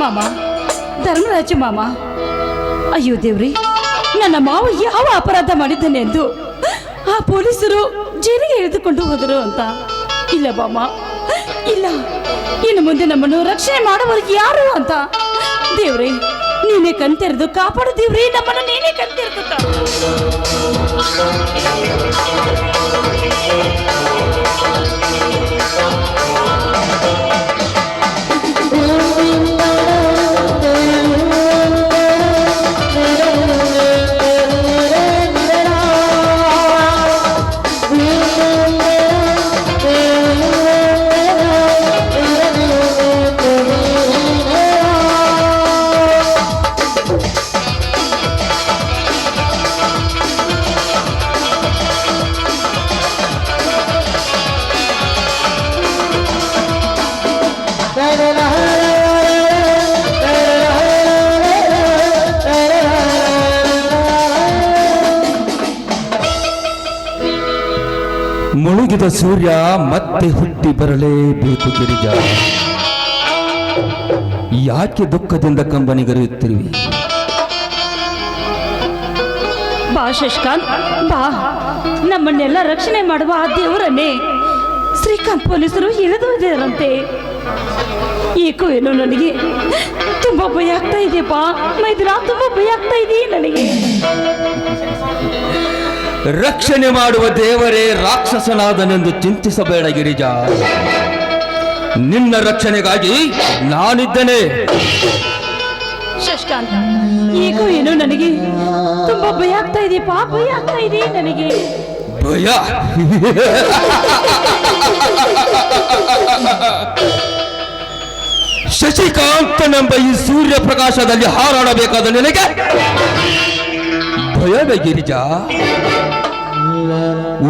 ಮಾಮ, ಧರ್ಮರಾಜ ಮಾಮ, ಅಯ್ಯೋ ದೇವ್ರಿ, ನನ್ನ ಮಾವ ಯಾವ ಅಪರಾಧ ಮಾಡಿದ್ದಾನೆ ಎಂದು ಆ ಪೊಲೀಸರು ಜೈಲಿಗೆ ಎಳೆದುಕೊಂಡು ಹೋದರು ಅಂತ. ಇಲ್ಲ ಮಾಮ, ಇಲ್ಲ, ಇನ್ನು ಮುಂದೆ ನಮ್ಮನ್ನು ರಕ್ಷಣೆ ಮಾಡುವವರಿಗೆ ಯಾರು ಅಂತ. ದೇವ್ರಿ, ನೀನೇ ಕಣ್ತೆರೆದು ಕಾಪಾಡು ದೇವ್ರಿ, ನಮ್ಮನ್ನು ನೀನೇ ಕಣ್ತೆರೆದು ಮುಳುಗಿದ ಸೂರ್ಯ ಮತ್ತೆ ಹುಟ್ಟಿ ಬರಲೇಬೇಕು ಗಿರಿಜಾ. ಯಾಕೆ ದುಃಖದಿಂದ ಕಂಬನಿಗರಿಯುತ್ತಿರುವಿ? ಬಾ ಶಶಿಕಾಂತ್, ಬಾ. ನಮ್ಮನ್ನೆಲ್ಲ ರಕ್ಷಣೆ ಮಾಡುವ ಆ ದೇವರನ್ನೇ ಶ್ರೀಕಾಂತ್ ಪೊಲೀಸರು ಎಳೆದೊಯ್ದರಂತೆ. ಏಕೋ ಏನೋ ನನಗೆ ತುಂಬಾ ಭಯ ಆಗ್ತಾ ಇದೆ. ಬಾ ಮೈದ್ರಾ, ತುಂಬಾ ಭಯ ಆಗ್ತಾ ಇದೆ ನನಗೆ. ರಕ್ಷಣೆ ಮಾಡುವ ದೇವರೇ ರಾಕ್ಷಸನಾದನೆಂದು ಚಿಂತಿಸಬೇಡ ಗಿರಿಜಾ. ನಿನ್ನ ರಕ್ಷಣೆಗಾಗಿ ನಾನಿದ್ದೇನೆ. ಶಶಿಕಾಂತ್, ಏಕೋ ಏನೋ ನನಗೆ ತುಂಬಾ ಭಯ ಆಗ್ತಾ ಇದೆ. ಬಾ, ಭಯ ಆಗ್ತಾ ಇದೆ ನನಗೆ. ಭಯ? ಶಶಿಕಾಂತನೆಂಬ ಈ ಸೂರ್ಯ ಪ್ರಕಾಶದಲ್ಲಿ ಹಾರಾಡಬೇಕಾದ ನಿನಗೆ ಭಯವೇ ಗಿರಿಜಾ?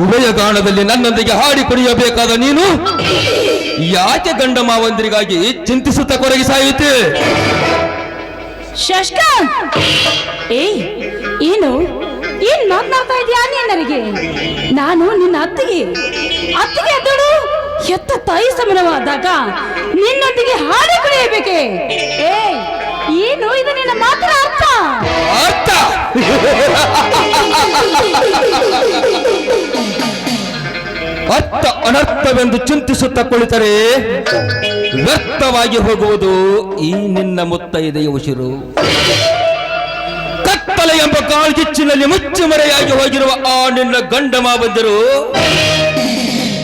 ಉದಯಗಾನದಲ್ಲಿ ನನ್ನೊಂದಿಗೆ ಹಾಡಿ ಕುಣಿಯಬೇಕಾದ ನೀನು ಯಾಕೆ ಗಂಡ ಮಾವಂದಿರಿಗಾಗಿ ಚಿಂತಿಸುತ್ತಾ ಕೊರಗಿ ಸಾಯುತ್ತೆ? ಶಶಿಕಾಂತ್, ಏನು ಏನ್ ಮಾತನಾಡ್ತಾ ಇದೀಯಾ ನೀನ್ ನನಗೆ? ನಾನು ನಿನ್ನ ಅತ್ತಿಗೆ ಎದ್ದಳು ಎತ್ತ ತಾಯಿ ಸಮಾನವಾದಾಗ ನಿನ್ನೊಂದಿಗೆ ಹಾಡಿ ಕುಣಿಯಬೇಕೆ? ಏನು ಇದು ನಿನ್ನ ಮಾತಿನ ಅರ್ಥ? ಅರ್ಥ ಅನರ್ಥವೆಂದು ಚಿಂತಿಸುತ್ತಾ ಕುಳಿತರೆ ವ್ಯರ್ಥವಾಗಿ ಹೋಗುವುದು ಈ ನಿನ್ನ ಮುತ್ತೈದೆಯ ಉಸಿರು. ಕತ್ತಲೆ ಎಂಬ ಕಾಳ್ಗಿಚ್ಚಿನಲ್ಲಿ ಮುಚ್ಚುಮರೆಯಾಗಿ ಹೋಗಿರುವ ಆ ನಿನ್ನ ಗಂಡ ಮಾವಂದಿರು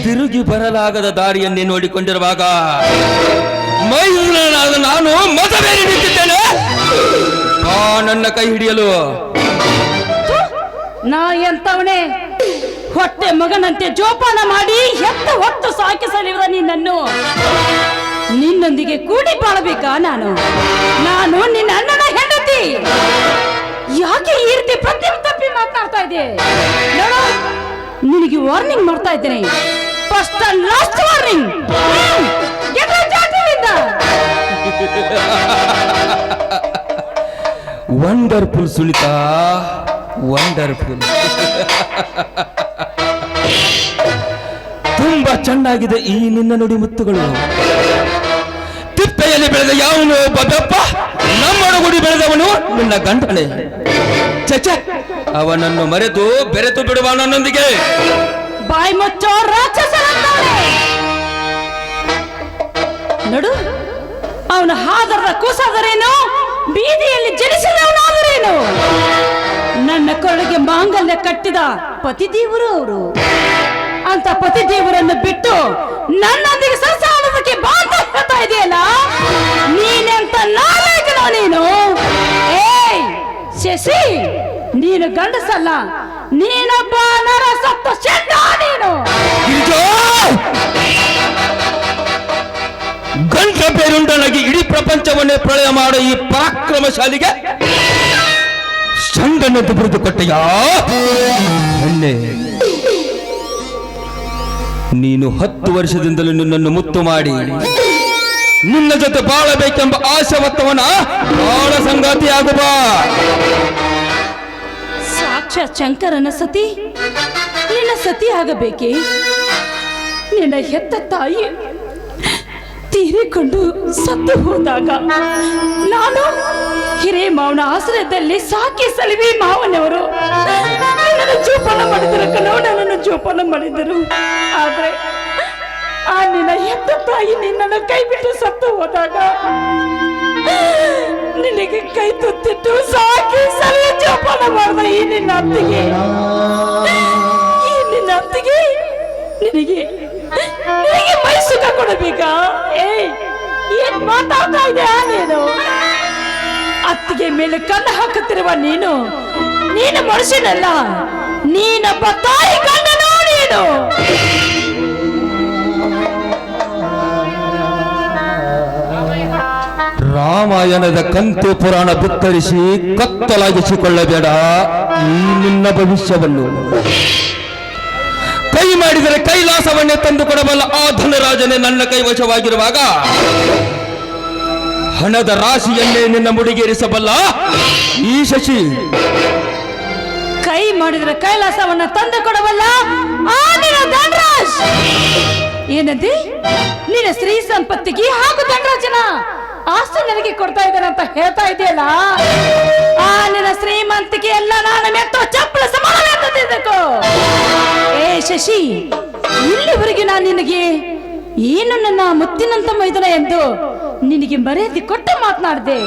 ತಿರುಗಿ ಬರಲಾಗದ ದಾರಿಯನ್ನೇ ನೋಡಿಕೊಂಡಿರುವಾಗ ಮೈಸೂರಿನಾದ ನಾನು ಮತಬೇರಿ ನಿಂತಿದ್ದೇನೆ. ಆ ನನ್ನ ಕೈ ಹಿಡಿಯಲು ನಾ ಎಂತವನೇ? ಹೊಟ್ಟೆ ಮಗನಂತೆ ಜೋಪಾನ ಮಾಡಿ ಎತ್ತ ಹೊತ್ತು ಸಾಕಿಸಲಿರುವ ನಿನ್ನನ್ನು ನಿನ್ನೊಂದಿಗೆ ಕೂಡಿ ಬಾಳಬೇಕಾ? ನಾನು ನಿನ್ನ ಅಣ್ಣನ ಹೆಂಡತಿ. ಯಾಕೆ ಈ ರೀತಿ ಪ್ರತಿ ತಪ್ಪಿ ಮಾತನಾಡ್ತಾ ಇದೆ? ನೋಡು, ನಿನಗೆ ವಾರ್ನಿಂಗ್ ಮಾಡ್ತಾ ಇದ್ದೇನೆ. First and last warning. Wonderful Sunita, wonderful. ತುಂಬಾ ಚೆನ್ನಾಗಿದೆ ಈ ನಿನ್ನ ನುಡಿ ಮುತ್ತುಗಳು. ತಿಪ್ಪೆಯಲ್ಲಿ ಬೆಳೆದ ಯಾವನು ಒಬ್ಬ ಬೆಪ್ಪ, ನಮ್ಮೊಡಗುಡಿ ಬೆಳೆದವನು ನಿನ್ನ ಗಂಡನೆ. ಚಚ, ಅವನನ್ನು ಮರೆತು ಬೆರೆತು ಬಿಡುವ ನನ್ನೊಂದಿಗೆ. ಬಾಯಿ ಮುಚ್ಚೋ ರಾಕ್ಷಸ. ನೋಡು, ಅವನ ಹಾದರದ ಕೂಸಾದರೇನು, ಬೀದಿಯಲ್ಲಿ ಜನಿಸಿದವನಾದರೇನು, ನನ್ನ ಕೊರಳಿಗೆ ಮಾಂಗಲ್ಯ ಕಟ್ಟಿದ ಪತಿದೇವರು ಅವರು. ಅಂತ ಪತಿದೇವರನ್ನು ಬಿಟ್ಟು ನನ್ನೊಂದಿಗೆ ಸಂಸಾರಕ್ಕೆ ಬಾಂಧ ಹೇಳ್ತಾ ಇದೆಯಲ್ಲ, ನೀನೆಂತ ನಾಲೇಕನ ನೀನು? ಶಶಿ, ನೀನು ಗಂಡಸಲ್ಲ, ನೀನೊಬ್ಬ ನರ ಸತ್ತ ಶೆಟ್ಟ ನೀನು. ಗಂಡ ಬೇರುಂಡನಾಗಿ ಇಡೀ ಪ್ರಪಂಚವನ್ನೇ ಪ್ರಳಯ ಮಾಡೋ ಈ ಪರಾಕ್ರಮಶಾಲಿಗೆ ಚಂಡನೆದ್ದು ಬಿರಿದು ಕೊಟ್ಟೆಯಾ? ನೀನು 10 ವರ್ಷದಿಂದಲೂ ನಿನ್ನನ್ನು ಮುತ್ತು ಮಾಡಿ ನಿನ್ನ ಜೊತೆ ಬಾಳಬೇಕೆಂಬ ಆಸೆ ಹೊತ್ತವನ ಬಾಳ ಸಂಗಾತಿಯಾಗುವ. ಸಾಕ್ಷಾತ್ ಶಂಕರನ ಸತಿ ನಿನ್ನ ಸತಿ ಆಗಬೇಕೆ? ನಿನ್ನ ಹೆತ್ತ ತಾಯಿ ತೀರಿಕೊಂಡು ಸತ್ತು ಹೋದಾಗ ನಾನು ಹಿರೇ ಮಾವನ ಆಶ್ರಯದಲ್ಲಿ ಸಾಕಿ ಸಲವಿ ಮಾವನವರು ನನ್ನನ್ನು ಜೋಪಾನ ಮಾಡಿದರು ಕಣೋ, ನನ್ನನ್ನು ಜೋಪಾನ ಮಾಡಿದರು. ಆದ್ರೆ ಆ ನಿನ್ನ ಹೆತ್ತ ತಾಯಿ ನಿನ್ನನ್ನು ಕೈ ಬಿಟ್ಟು ಸತ್ತು ಹೋದಾಗ ನಿನಗೆ ಕೈ ತುತ್ತಿಟ್ಟು ಸಾಕಿ ಸಲಹೆ ಜೋಪಾನ ಮಾಡ್ದ ಈ ನಿನ್ನ ಅತ್ತಿಗೆ ನಿನಗೆ ಮೈ ಸುಖ ಕೊಡಬೇಕಾ? ಏನ್ ಮಾತಾಡ್ತಾ ಇದೆಯಾ ನೀನು? ಅತ್ತಿಗೆ ಮೇಲೆ ಕಣ್ಣು ಹಾಕುತ್ತಿರುವ ನೀನು ಮನುಷ್ಯನಲ್ಲ, ನೀನೊಬ್ಬ ತಾಯಿ ಗಂಡನೋ ನೀನು. ರಾಮಾಯಣದ ಕಂತೆ ಪುರಾಣ ಬಿತ್ತರಿಸಿ ಕತ್ತಲಾಗಿಸಿಕೊಳ್ಳಬೇಡ ಈ ನಿನ್ನ ಭವಿಷ್ಯವನ್ನು. ಕೈ ಮಾಡಿದರೆ ಕೈಲಾಸವನ್ನೇ ತಂದು ಕೊಡಬಲ್ಲ ಆ ಧನರಾಜನೇ ನನ್ನ ಕೈವಶವಾಗಿರುವಾಗ ಹಣದ ರಾಶಿಯನ್ನೇ ನಿನ್ನ ಮುಡಿಗೇರಿಸಬಲ್ಲ ಈ ಶಶಿ ಕೈ ಮಾಡಿದರೆ ಕೈಲಾಸವನ್ನ ತಂದು ಕೊಡಬಲ್ಲ ಆ ನಿನ್ನ ಧನರಾಜ್ ಏನಂದಿ? ನಿನ್ನ ಸ್ತ್ರೀ ಸಂಪತ್ತಿಗೆ ಹಾಗೂ ಧನರಾಜನ ಆಸ್ತಿ ನನಗೆ ಕೊಡ್ತಾ ಇದ್ದಾನೆ ಅಂತ ಹೇಳ್ತಾ ಇದೆಯಲ್ಲ, ಆ ನಿನ್ನ ಶ್ರೀಮಂತಿಕೆ ಎಲ್ಲ ನಾನು ಮೆತ್ತೋ ಚಪ್ಪಲ ಸಮಾನ ಎತ್ತಬೇಕು. ಶಶಿ, ಇಲ್ಲಿವರೆಗೆ ನಾನು ನಿನಗೆ ಏನು ನನ್ನ ಮುತ್ತಿನಂತ ಮೈದನ ಎಂದು ನಿನಗೆ ಮರ್ಯಾದೆ ಕೊಟ್ಟು ಮಾತನಾಡಿದೆ.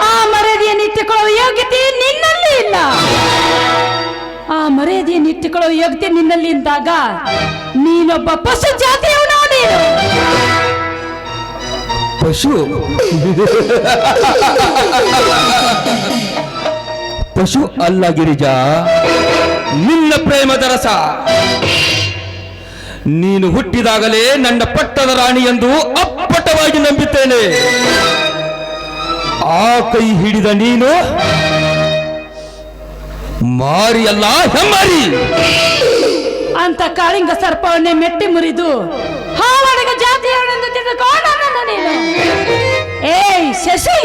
ಆ ಮರ್ಯಾದೆಯನ್ನು ಇಟ್ಟುಕೊಳ್ಳುವ ಯೋಗ್ಯತೆ ನಿನ್ನಲ್ಲಿ ಇಲ್ಲ. ಆ ಮರ್ಯಾದೆಯನ್ನು ಇಟ್ಟುಕೊಳ್ಳುವ ಯೋಗ್ಯತೆ ನಿನ್ನಲ್ಲಿ ಇದ್ದಾಗ ನೀನೊಬ್ಬ ಪಶು ಜಾತಿಯವನು. ಪಶು ಪಶು ಅಲ್ಲ ಗಿರಿಜಾ, ನಿನ್ನ ಪ್ರೇಮದ ರಸ. ನೀನು ಹುಟ್ಟಿದಾಗಲೇ ನನ್ನ ಪಟ್ಟದ ರಾಣಿ ಎಂದು ಅಪ್ಪಟವಾಗಿ ನಂಬಿದ್ದೇನೆ. ಆ ಕೈ ಹಿಡಿದ ನೀನು ಮಾರಿಯಲ್ಲ ಹೆಮ್ಮಾರಿ ಅಂತ ಕಾಳಿಂಗ ಸರ್ಪವನ್ನೇ ಮೆಟ್ಟಿ ಮುರಿದು ಹಾವಡಿಗ ಜಾತಿಯವನೆಂದು ತಿಳ್ಕೊಂಡ ನೀನು. ಶಶಿ,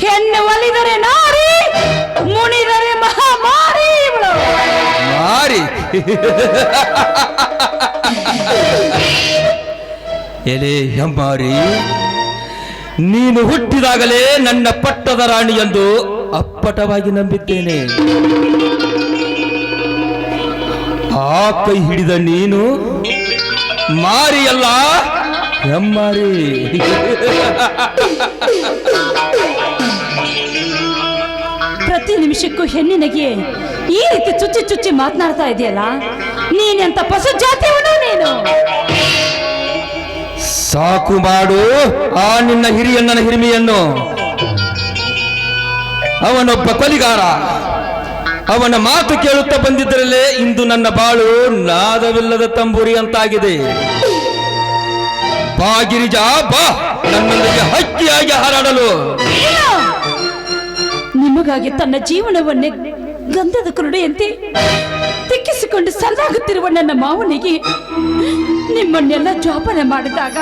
ಹೆಣ್ಣು ಒಲಿದರೆ ನಾರಿ, ಮುನಿದರೆ ಮಹಾಮಾರಿ. ಮಾರಿ ಎಲೆ ಹೆಮ್ಮಾರಿ, ನೀನು ಹುಟ್ಟಿದಾಗಲೇ ನನ್ನ ಪಟ್ಟದ ರಾಣಿ ಎಂದು ಅಪ್ಪಟವಾಗಿ ನಂಬಿದ್ದೇನೆ. ಆ ಕೈ ಹಿಡಿದ ನೀನು ಮಾರಿಯಲ್ಲ ಹೆಮ್ಮಾರಿ. ಪ್ರತಿ ನಿಮಿಷಕ್ಕೂ ಹೆಣ್ಣಿನಗೆ ಈ ರೀತಿ ಚುಚ್ಚಿ ಚುಚ್ಚಿ ಮಾತನಾಡ್ತಾ ಇದೆಯಲ್ಲ, ನೀನೆಂತ ಪಶು ಜಾತಿಯವನು ನೀನು. ಸಾಕು ಮಾಡು ಆ ನಿನ್ನ ಹಿರಿಯಣ್ಣನ ಹಿರಿಮೆಯನ್ನು. ಅವನೊಬ್ಬ ಕೊಲಿಗಾರ. ಅವನ ಮಾತು ಕೇಳುತ್ತಾ ಬಂದಿದ್ದರಲ್ಲೇ ಇಂದು ನನ್ನ ಬಾಳು ನಾದವಿಲ್ಲದ ತಂಬೂರಿ ಅಂತಾಗಿದೆ. ಬಾ ಗಿರಿಜಾ, ಬಾ ನನ್ನೊಂದಿಗೆ ಹಕ್ಕಿಯಾಗಿ ಹಾರಾಡಲು. ನಿಮಗಾಗಿ ತನ್ನ ಜೀವನವನ್ನೇ ಗಂಧದ ಕುರುಡೆಯಂತೆ ತಿಕ್ಕಿಸಿಕೊಂಡು ಸಲ್ಲಾಗುತ್ತಿರುವ ನನ್ನ ಮಾವನಿಗೆ ನಿಮ್ಮನ್ನೆಲ್ಲ ಜೋಪಾನ ಮಾಡಿದಾಗ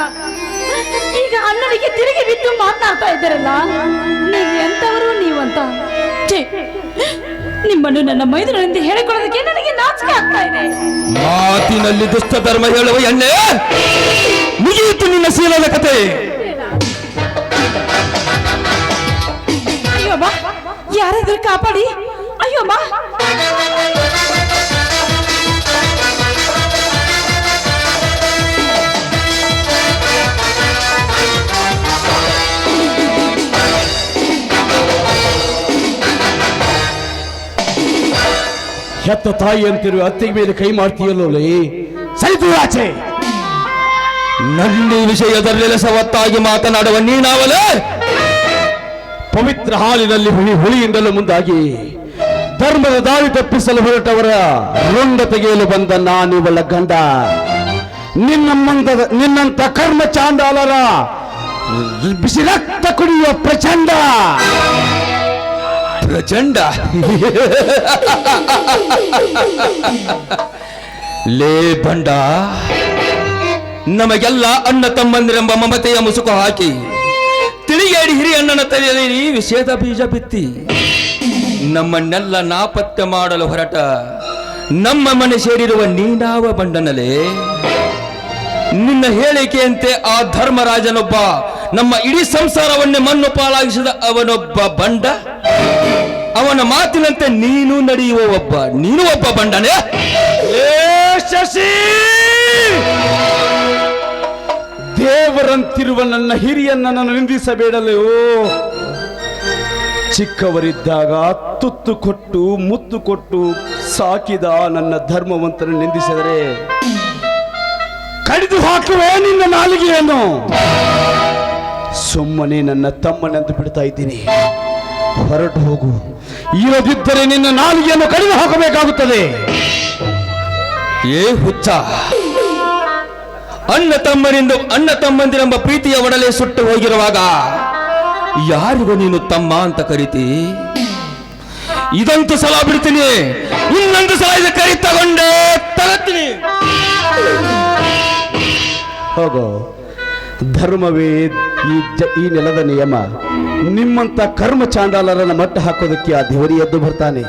ಈಗ ಅಣ್ಣನಿಗೆ ತಿರುಗಿ ಬಿದ್ದು ಮಾತನಾಡ್ತಾ ಇದ್ದಾರಲ್ಲ, ನೀವು ಎಂತವರು ನೀವಂತ. ನಿಮ್ಮನ್ನು ನನ್ನ ಮೈದುನರಿಂದ ಹೇಳಿಕೊಳ್ಳೋದಕ್ಕೆ ನನಗೆ ನಾಚಿಕೆ ಆಗ್ತಾ ಇದೆ. ಮಾತಿನಲ್ಲಿ ದುಷ್ಟ ಧರ್ಮ ಹೇಳುವ ಎಣ್ಣೆ ಮುಗಿಯಿತು ನಿನ್ನ ಶೀಲದ ಕತೆ. ಅಯ್ಯೋ ಬಾ, ಯಾರಾದ್ರೂ ಕಾಪಾಡಿ. ಅಯ್ಯೋ ಬಾ. ಹೆತ್ತ ತಾಯಿ ಅಂತಿರುವ ಅತ್ತಿಗೆ ಮೇಲೆ ಕೈ ಮಾಡ್ತೀಯಲ್ಲೋಲೆ, ಸರಿದು ಆಚೆ. ನನ್ನ ವಿಷಯದಲ್ಲಿ ಸವತ್ತಾಗಿ ಮಾತನಾಡುವ ನೀನಾವಲೇ ಪವಿತ್ರ ಹಾಲಿನಲ್ಲಿ ಹುಳಿಯಿಂದಲೂ ಮುಂದಾಗಿ ಧರ್ಮದ ದಾರಿ ತಪ್ಪಿಸಲು ಹೊರಟವರ ರುಂಡ ತೆಗೆಯಲು ಬಂದ ನಾನಿವಳ ಗಂಡ. ನಿನ್ನಂತ ಕರ್ಮ ಚಾಂಡಾಲರ ಬಿಸಿ ರಕ್ತ ಕುಡಿಯುವ ಪ್ರಚಂಡ. ಪ್ರಚಂಡ ಲೇ ಬಂಡ, ನಮಗೆಲ್ಲ ಅಣ್ಣ ತಮ್ಮಂದಿರೆಂಬ ಮಮತೆಯ ಮುಸುಕು ಹಾಕಿ ತಿಳಿಗೇಡಿ ಹಿರಿಯಣ್ಣನ ತಲೆಯಲ್ಲಿ ವಿಷೇದ ಬೀಜ ಬಿತ್ತಿ ನಮ್ಮನ್ನೆಲ್ಲ ನಾಪತ್ತೆ ಮಾಡಲು ಹೊರಟ ನಮ್ಮ ಮನೆ ಸೇರಿರುವ ನೀನಾವ ಬಂಡನಲೆ. ನಿನ್ನ ಹೇಳಿಕೆಯಂತೆ ಆ ಧರ್ಮರಾಜನೊಬ್ಬ ನಮ್ಮ ಇಡೀ ಸಂಸಾರವನ್ನೇ ಮಣ್ಣು ಪಾಲಾಗಿಸಿದ ಅವನೊಬ್ಬ ಬಂಡ. ಅವನ ಮಾತಿನಂತೆ ನೀನು ಒಬ್ಬ ಬಂಡನೇ? ಶಶಿ, ದೇವರಂತಿರುವ ನನ್ನ ಹಿರಿಯನ್ನನ್ನು ನಿಂದಿಸಬೇಡಲೋ. ಚಿಕ್ಕವರಿದ್ದಾಗ ತುತ್ತು ಕೊಟ್ಟು ಮುತ್ತು ಕೊಟ್ಟು ಸಾಕಿದ ನನ್ನ ಧರ್ಮವಂತನ ನಿಂದಿಸಿದರೆ ಕಡಿದು ಹಾಕುವೆ ನಿನ್ನ ನಾಲಿಗೆಯನ್ನು. ಸುಮ್ಮನೆ ನನ್ನ ತಮ್ಮನೆಂದು ಬಿಡ್ತಾ ಇದ್ದೀನಿ. ಹೊರಟು ಹೋಗು, ಇಲ್ಲದಿದ್ದರೆ ನಿನ್ನ ನಾಲಿಗೆಯನ್ನು ಕಡಿದು ಹಾಕಬೇಕಾಗುತ್ತದೆ. ಏ ಹುಚ್ಚ, ಅಣ್ಣ ತಮ್ಮಂದಿರೆಂಬ ಪ್ರೀತಿಯ ಒಡಲೆ ಸುಟ್ಟು ಹೋಗಿರುವಾಗ ಯಾರಿಗೂ ನೀನು ತಮ್ಮ ಅಂತ ಕರಿತಿ? ಇದಂತೂ ಸಲ ಬಿಡ್ತೀನಿ, ಇನ್ನೊಂದು ಸಲ ಇದು ಕರಿ ತಗತ್ತೀನಿ. ಹೋಗೋ, ಧರ್ಮವೇ ಈ ನೆಲದ ನಿಯಮ. ನಿಮ್ಮಂತ ಕರ್ಮ ಚಾಂಡಾಲರನ್ನ ಮಟ್ಟ ಹಾಕೋದಕ್ಕೆ ಆ ದೇವರಿ ಎದ್ದು ಬರ್ತಾನೆ.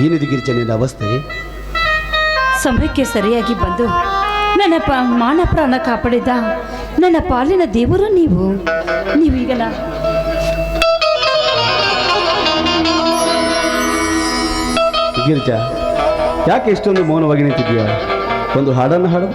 ಏನಿದು ಗಿರಿಜಾ ನಿನ್ನ ಅವಸ್ಥೆ? ಸಮಯಕ್ಕೆ ಸರಿಯಾಗಿ ಬಂದು ನನ್ನ ಮಾನ ಪ್ರಾಣ ಕಾಪಾಡಿದ ನನ್ನ ಪಾಲಿನ ದೇವರು ನೀವೀಗಲ್ಲ. ಗಿರಿಜಾ, ಯಾಕೆ ಇಷ್ಟೊಂದು ಮೌನವಾಗಿ ನಿಂತಿದ್ದೀಯಾ? ಒಂದು ಹಾಡನ್ನು ಹಾಡು.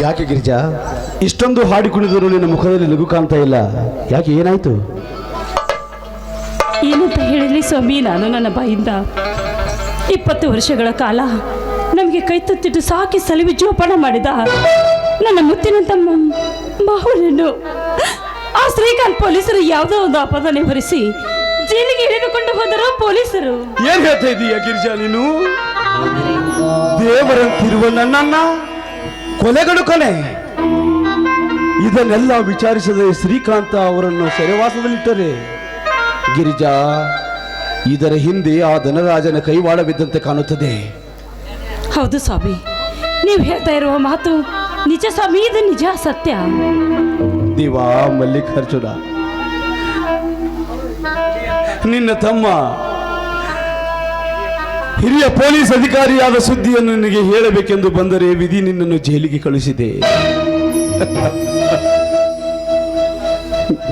ಯಾಕೆ ಗಿರಿಜಾ, ಇಷ್ಟೊಂದು ಹಾಡಿ ಕುಣಿದರೂ ನಿನ್ನ ಮುಖದಲ್ಲಿ ಲಘು ಕಾಣ್ತಾ ಇಲ್ಲ? ಯಾಕೆ, ಏನಾಯ್ತು? ಏನಂತ ಹೇಳಲಿ ಸ್ವಾಮಿ, ನಾನು ನನ್ನ ಬಾಯಿಂದ 20 ವರ್ಷಗಳ ಕಾಲ ನಮಗೆ ಕೈ ತುತ್ತಿಟ್ಟು ಸಾಕಿ ಸಲುವಿ ಜೋಪಾನ ಮಾಡಿದ ನನ್ನ ಮುತ್ತಿನ ತಮ್ಮ ಬಾಹುಲನ್ನು ಆ ಶ್ರೀಕಾಂತ್ ಪೊಲೀಸರು ಯಾವುದೋ ಒಂದು ಅಪರಾಧನೆ ಹೊರಿಸಿ ಜೈಲಿಗೆ ಹಿಡಿದುಕೊಂಡು ಹೋದರು ಪೊಲೀಸರು. ಏನ್ ಹೇಳ್ತಾ ಇದೀಯ ಗಿರಿಜಾ ನೀನು? ದೇವರಂತಿರುವ ನನ್ನನ್ನ ಕೊಲೆಗಳು ಕೊಲೆ. ಇದನ್ನೆಲ್ಲ ವಿಚಾರಿಸದೆ ಶ್ರೀಕಾಂತ ಅವರನ್ನು ಸೆರೆವಾಸದಲ್ಲಿಟ್ಟರೆ ಗಿರಿಜಾ, ಇದರ ಹಿಂದೆ ಆ ಧನರಾಜನ ಕೈವಾಡ ಬಿದ್ದಂತೆ ಕಾಣುತ್ತದೆ. ಹೌದು ಸ್ವಾಮಿ, ನೀವು ಹೇಳ್ತಾ ಇರುವ ಮಾತು ನಿಜ ಸ್ವಾಮಿ, ಇದು ನಿಜ ಸತ್ಯ. ದಿವಾ ಮಲ್ಲಿಕಾರ್ಜುನ, ನಿನ್ನ ತಮ್ಮ ಹಿರಿಯ ಪೊಲೀಸ್ ಅಧಿಕಾರಿಯಾದ ಸುದ್ದಿಯನ್ನು ನಿನಗೆ ಹೇಳಬೇಕೆಂದು ಬಂದರೆ ವಿಧಿ ನಿನ್ನನ್ನು ಜೈಲಿಗೆ ಕಳುಹಿಸಿದೆ.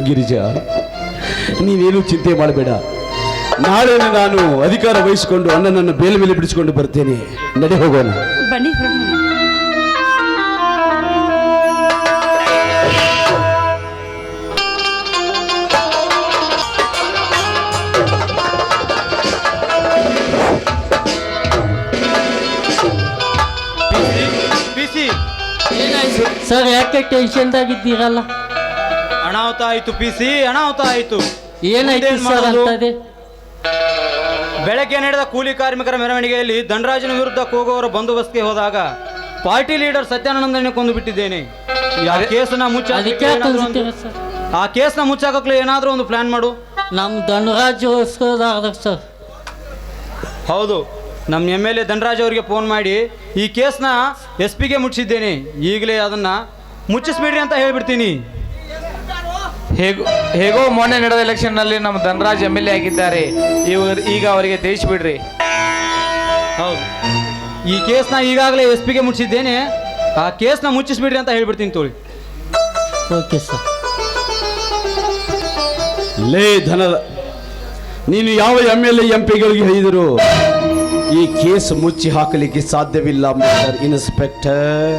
ಗಿರಿಜಾ, ನೀನೇನು ಚಿಂತೆ ಮಾಡಬೇಡ. ನಾಳೆ ನಾನು ಅಧಿಕಾರ ವಹಿಸಿಕೊಂಡು ಅಣ್ಣನನ್ನು ಬೇಲೆ ಮೇಲೆ ಬಿಡಿಸಿಕೊಂಡು ಬರ್ತೇನೆ. ನಡೆ ಹೋಗೋಣ. ಬನ್ನಿ ಹೊರಡೋಣ. ಸರ್, ಯಾಕೆ ಟೆನ್ಷನ್ದಾಗಿದ್ದೀರಲ್ಲ? ಅನಾಹುತ ಆಯ್ತು ಪಿಸಿ, ಅನಾಹುತ ಆಯ್ತು. ಏನಾಯ್ತು ಸರ್ ಅಂತದೆ? ಬೆಳಗ್ಗೆ ನಡೆದ ಕೂಲಿ ಕಾರ್ಮಿಕರ ಮೆರವಣಿಗೆಯಲ್ಲಿ ಧನರಾಜನ ವಿರುದ್ಧ ಕೂಗುವವರ ಬಂದೋಬಸ್ತ್ಗೆ ಹೋದಾಗ ಪಾರ್ಟಿ ಲೀಡರ್ ಸತ್ಯಾನಂದನೇ ಕೊಂದು ಬಿಟ್ಟಿದ್ದೇನೆ. ಆ ಕೇಸನ್ನ ಮುಚ್ಚಾಕಲು ಏನಾದರೂ ಒಂದು ಪ್ಲಾನ್ ಮಾಡು. ನಮ್ಮ ಧನರಾಜ್ ಸರ್. ಹೌದು, ನಮ್ಮ MLA ಧನರಾಜ್ ಅವರಿಗೆ ಫೋನ್ ಮಾಡಿ ಈ ಕೇಸ್ನ SP ಗೆ ಮುಟ್ಟಿಸಿದ್ದೇನೆ. ಈಗಲೇ ಅದನ್ನ ಮುಚ್ಚಿಸ್ಬಿಡ್ರಿ ಅಂತ ಹೇಳ್ಬಿಡ್ತೀನಿ. ಹೇಗೋ ಮೊನ್ನೆ ನಡೆದ ಎಲೆಕ್ಷನ್ನಲ್ಲಿ ನಮ್ಮ ಧನರಾಜ್ MLA ಆಗಿದ್ದಾರೆ. ಈಗ ಅವರಿಗೆ ತಿಳಿಸಿಬಿಡ್ರಿ. ಹೌದು, ಈ ಕೇಸ್ನ ಈಗಾಗಲೇ SP ಗೆ ಮುಟ್ಟಿಸಿದ್ದೇನೆ. ಆ ಕೇಸ್ನ ಮುಚ್ಚಿಸ್ಬಿಡ್ರಿ ಅಂತ ಹೇಳ್ಬಿಡ್ತೀನಿ ತೋಳಿ. Okay sir. ಲೇ ನೀನು ಯಾವ MLA MP ಗಳಿಗೆ ಹೇಳಿದರು ಈ ಕೇಸ್ ಮುಚ್ಚಿ ಹಾಕಲಿಕ್ಕೆ ಸಾಧ್ಯವಿಲ್ಲ ಮಿಸ್ಟರ್ ಇನ್ಸ್ಪೆಕ್ಟರ್.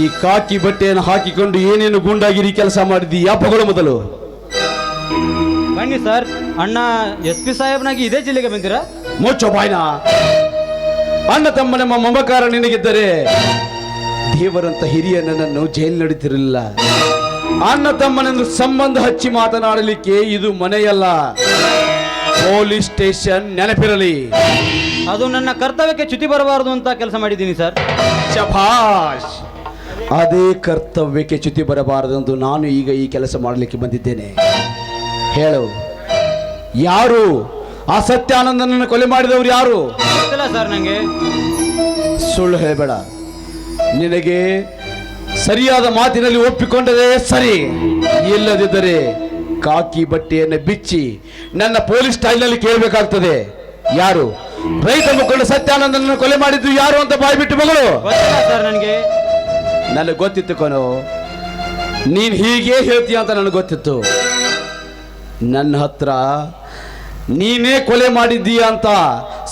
ಈ ಕಾಕಿ ಬಟ್ಟೆಯನ್ನು ಹಾಕಿಕೊಂಡು ಏನೇನು ಗುಂಡಾಗಿರಿ ಕೆಲಸ ಮಾಡಿದ್ದೀ ಯಾಪಗಳು ಮೊದಲು. ಬನ್ನಿ ಸರ್, ಅಣ್ಣ SP ಸಾಹೇಬ್ನಾಗಿ ಇದೇ ಜಿಲ್ಲೆಗೆ ಬಂದಿರಾ? ಮುಚ್ಚೋ ಬಾಯ್ನ. ಅಣ್ಣ ತಮ್ಮ ನಮ್ಮ ಮಮಕಾರ ನಿನಗಿದ್ದರೆ ದೇವರಂತ ಹಿರಿಯ ನನ್ನನ್ನು ಜೈಲು ನಡೀತಿರಲಿಲ್ಲ. ಅಣ್ಣ ತಮ್ಮನೆಂದು ಸಂಬಂಧ ಹಚ್ಚಿ ಮಾತನಾಡಲಿಕ್ಕೆ ಇದು ಮನೆಯಲ್ಲ, ಪೊಲೀಸ್ ಸ್ಟೇಷನ್. ನೆನಪಿರಲಿ, ಅದು ನನ್ನ ಕರ್ತವ್ಯಕ್ಕೆ ಚ್ಯುತಿ ಬರಬಾರದು ಅಂತ ಕೆಲಸ ಮಾಡಿದ್ದೀನಿ ಸರ್. ಶಭಾಷ್. ಅದೇ ಕರ್ತವ್ಯಕ್ಕೆ ಚ್ಯುತಿ ಬರಬಾರದೆಂದು ನಾನು ಈಗ ಈ ಕೆಲಸ ಮಾಡಲಿಕ್ಕೆ ಬಂದಿದ್ದೇನೆ. ಹೇಳು, ಯಾರು ಆ ಸತ್ಯಾನಂದನನ್ನು ಕೊಲೆ ಮಾಡಿದವರು? ಯಾರು? ಗೊತ್ತಿಲ್ಲ ಸರ್ ನನಗೆ. ಸುಳ್ಳು ಹೇಳಬೇಡ. ನಿನಗೆ ಸರಿಯಾದ ಮಾತಿನಲ್ಲಿ ಒಪ್ಪಿಕೊಂಡರೆ ಸರಿ, ಇಲ್ಲದಿದ್ದರೆ ಕಾಕಿ ಬಟ್ಟೆಯನ್ನು ಬಿಚ್ಚಿ ನನ್ನ ಪೊಲೀಸ್ ಸ್ಟೈಲ್ನಲ್ಲಿ ಕೇಳಬೇಕಾಗ್ತದೆ. ಯಾರು ರೈತ ಮುಖಂಡ ಸತ್ಯಾನಂದನನ್ನು ಕೊಲೆ ಮಾಡಿದ್ದು ಯಾರು ಅಂತ ಬಾಯ್ಬಿಟ್ಟು ಮಗಳು? ಗೊತ್ತಿಲ್ಲ ಸರ್ ನನಗೆ. ನನಗೆ ಗೊತ್ತಿತ್ತು ಕಣೋ, ನೀನು ಹೀಗೆ ಹೇಳ್ತೀಯ ಅಂತ ನನಗೆ ಗೊತ್ತಿತ್ತು. ನನ್ನ ಹತ್ರ ನೀನೇ ಕೊಲೆ ಮಾಡಿದ್ದೀಯ ಅಂತ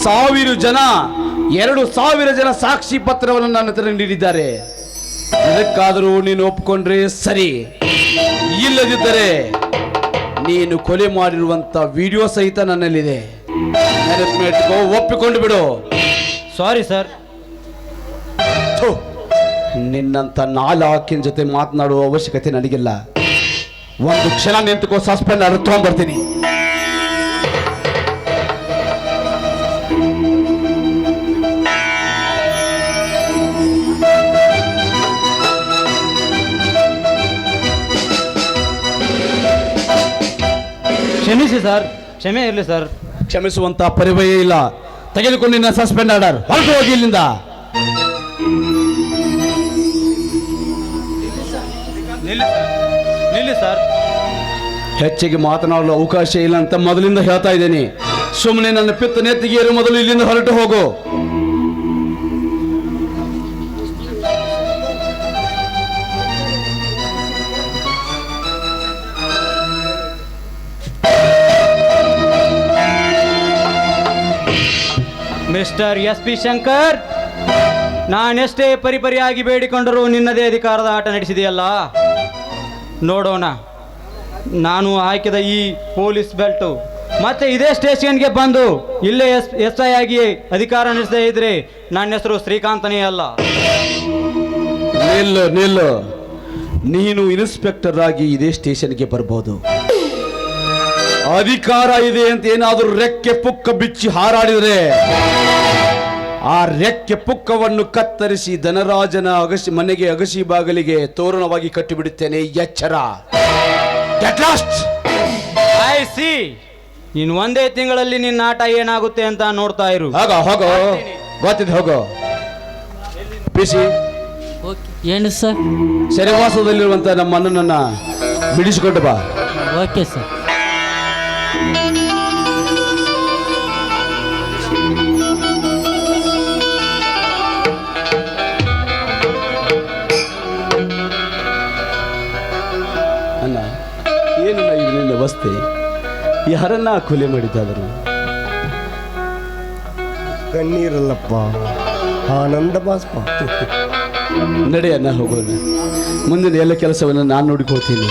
2,000 ಜನ ಸಾಕ್ಷಿ ಪತ್ರವನ್ನು ನನ್ನ ಹತ್ರ ನೀಡಿದ್ದಾರೆ. ಇದಕ್ಕಾದರೂ ನೀನು ಒಪ್ಕೊಂಡ್ರೆ ಸರಿ, ಇಲ್ಲದಿದ್ದರೆ ನೀನು ಕೊಲೆ ಮಾಡಿರುವಂತ ವಿಡಿಯೋ ಸಹಿತ ನನ್ನಲ್ಲಿದೆ. ನೆನಪಿಟ್ಕೋ, ಒಪ್ಪಿಕೊಂಡು ಬಿಡು. Sorry sir. ನಿನ್ನಂತ ನಾಲ್ಕಿನ ಜೊತೆ ಮಾತನಾಡುವ ಅವಶ್ಯಕತೆ ನನಗಿಲ್ಲ. ಒಂದು ಕ್ಷಣ ನಿಂತುಕೋ, ಸಸ್ಪೆಂಡ್ ಆದ್ರೆ ತಗೊಂಡ್ಬರ್ತೀನಿ. ಕ್ಷಮಿಸಿ ಸರ್, ಕ್ಷಮೆ ಇರಲಿ ಸರ್. ಕ್ಷಮಿಸುವಂತ ಪರಿವಯ ಇಲ್ಲ. ತೆಗೆದುಕೊಂಡು ನಿನ್ನ ಸಸ್ಪೆಂಡ್ ಆರ್ಡರ್. ಹೊರಟು ಹೋಗಿ ಇಲ್ಲಿಂದ. ನಿಲ್ಲಿ ಸರ್. ಹೆಚ್ಚಿಗೆ ಮಾತನಾಡಲು ಅವಕಾಶ ಇಲ್ಲ ಅಂತ ಮೊದಲಿಂದ ಹೇಳ್ತಾ ಇದ್ದೇನೆ. ಸುಮ್ಮನೆ ನನ್ನ ಪಿತ್ತ ನೆತ್ತಿಗೇರು ಮೊದಲು ಇಲ್ಲಿಂದ ಹೊರಟು ಹೋಗು. ಮಿಸ್ಟರ್ SP ಶಂಕರ್, ನಾನೆಷ್ಟೇ ಪರಿಪರಿಯಾಗಿ ಬೇಡಿಕೊಂಡರೂ ನಿನ್ನದೇ ಅಧಿಕಾರದ ಆಟ ನಡೆಸಿದೆಯಲ್ಲ. ನೋಡೋಣ, ನಾನು ಹಾಕಿದ ಈ ಪೊಲೀಸ್ ಬೆಲ್ಟು ಮತ್ತೆ ಇದೇ ಸ್ಟೇಷನ್ಗೆ ಬಂದು ಇಲ್ಲೇ SI ಆಗಿ ಅಧಿಕಾರ ನಡೆಸದೇ ಇದ್ರೆ ನನ್ನ ಹೆಸರು ಶ್ರೀಕಾಂತನೇ ಅಲ್ಲ. ನಿಲ್ಲು. ನೀನು ಇನ್ಸ್ಪೆಕ್ಟರ್ ಆಗಿ ಇದೇ ಸ್ಟೇಷನ್ಗೆ ಬರ್ಬೋದು. ಅಧಿಕಾರ ಇದೆ ಅಂತ ಏನಾದರೂ ರೆಕ್ಕೆ ಪುಕ್ಕ ಬಿಚ್ಚಿ ಹಾರಾಡಿದರೆ ಆ ರೆಕ್ಕೆ ಪುಕ್ಕವನ್ನು ಕತ್ತರಿಸಿ ಧನರಾಜನ ಮನೆಗೆ ಅಗಸಿ ಬಾಗಿಲಿಗೆ ತೋರಣವಾಗಿ ಕಟ್ಟಿಬಿಡುತ್ತೇನೆ. ಎಚ್ಚರ. I C. ಇನ್ನು ಒಂದೇ ತಿಂಗಳಲ್ಲಿ ನಿನ್ನ ಆಟ ಏನಾಗುತ್ತೆ ಅಂತ ನೋಡ್ತಾ ಇರು. ಹೋಗೋ, ಗೊತ್ತಿದೆ, ಹೋಗೋ. ಪಿಸಿ ಓಕೆ ಏನು ಸರ್? ಸೆರೆವಾಸದಲ್ಲಿರುವಂತ ನಮ್ಮ ಅಣ್ಣನನ್ನ ಬಿಡಿಸಿಕೊಂಡು ಬಾ. Okay sir. ಅಣ್ಣ, ಏನನ್ನ ಇದು ನಿನ್ನ ಅವಸ್ಥೆ? ಯಾರನ್ನ ಕೊಲೆ ಮಾಡಿದ್ದಾದರು? ಕಣ್ಣೀರಲ್ಲಪ್ಪ, ಆನಂದ ಬಾಸ್ಪ. ನಡೆಯನ್ನ ಹೋಗೋಣ. ಮುಂದಿನ ಎಲ್ಲ ಕೆಲಸವನ್ನು ನಾನು ನೋಡಿಕೊಳ್ತೀನಿ.